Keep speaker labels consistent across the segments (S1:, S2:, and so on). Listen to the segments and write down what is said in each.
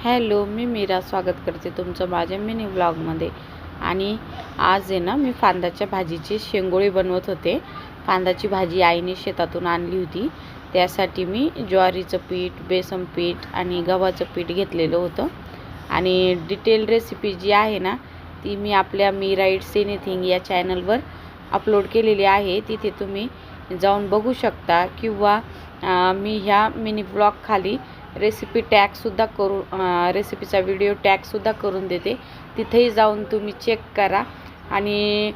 S1: Hello, मी मीरा स्वागत करते तुमचं माझ्या मिनी व्लॉगमध्ये। आणि आज आहे ना, मी फांदाच्या भाजीची शेंगोळी बनवत होते। फांदाची भाजी आईने शेतातून आणली होती, त्यासाठी मी ज्वारीचं पीठ, बेसन पीठ आणि गव्हाचं पीठ घेतलेलं होतं। आणि डिटेल रेसिपी जी आहे ना, ती मी आपल्या मीरा इट्स एनिथिंग या चॅनलवर अपलोड केलेली आहे, तिथे तुम्ही जाऊन बघू शकता। किंवा मी ह्या मिनी ब्लॉग खाली रेसिपी टॅगसुद्धा करून रेसिपीचा व्हिडिओ टॅगसुद्धा करून देते, तिथेही जाऊन तुम्ही चेक करा। आणि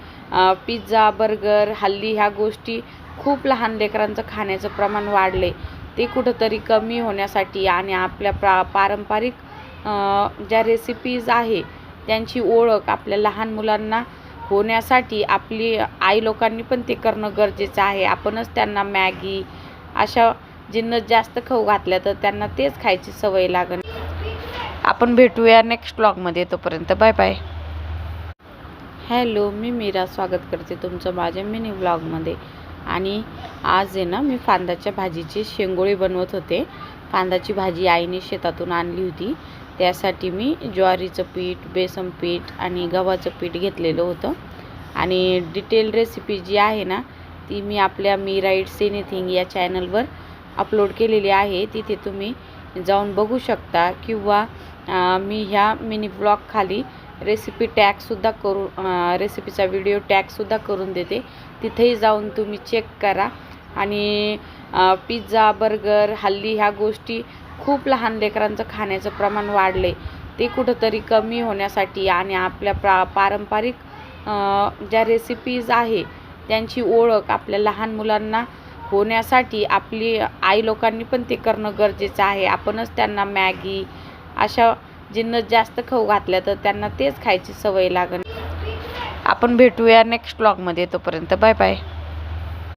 S1: पिझ्झा, बर्गर हल्ली ह्या गोष्टी खूप लहान लेकरांचं खाण्याचं प्रमाण वाढले, ते कुठंतरी कमी होण्यासाठी आणि आपल्या पारंपरिक ज्या रेसिपीज आहे त्यांची ओळख आपल्या लहान मुलांना होण्यासाठी आपली आई लोकांनी पण ते करणं गरजेचं आहे। आपणच त्यांना मॅगी अशा जिन्नस जास्त खाऊ घातल्या तर त्यांना तेच खायची सवय लागेल। आपण भेटूया नेक्स्ट व्लॉगमध्ये, तोपर्यंत बाय बाय। हॅलो, मी मीरा स्वागत करते तुमचं माझ्या मिनी व्लॉगमध्ये। आणि आज आहे ना, मी फांदाच्या भाजीची शेंगोळी बनवत होते। फांदाची भाजी आईने शेतातून आणली होती, त्यासाठी मी ज्वारीचं पीठ, बेसन पीठ आणि गव्हाचं पीठ घेतलेलं होतं। आणि डिटेल रेसिपी जी आहे ना, ती मी आपल्या मीरा इट्स एनिथिंग या चॅनलवर अपलोड केलेली आहे, तिथे तुम्ही जाऊन बघू शकता। किंवा मी ह्या मिनी ब्लॉग खाली रेसिपी टॅगसुद्धा करून रेसिपीचा व्हिडिओ टॅगसुद्धा करून देते, तिथेही जाऊन तुम्ही चेक करा। आणि पिझ्झा, बर्गर हल्ली ह्या गोष्टी खूप लहान लेकरांचं खाण्याचं प्रमाण वाढले, ते कुठंतरी कमी होण्यासाठी आणि आपल्या पारंपरिक ज्या रेसिपीज आहे त्यांची ओळख आपल्या लहान मुलांना होण्यासाठी आपली आई लोकांनी पण ते करणं गरजेचं आहे। आपणच त्यांना मॅगी अशा जिन्नस जास्त खाऊ घातल्या तर त्यांना तेच खायची सवय लागेल। आपण भेटूया नेक्स्ट व्लॉगमध्ये, तोपर्यंत बाय बाय।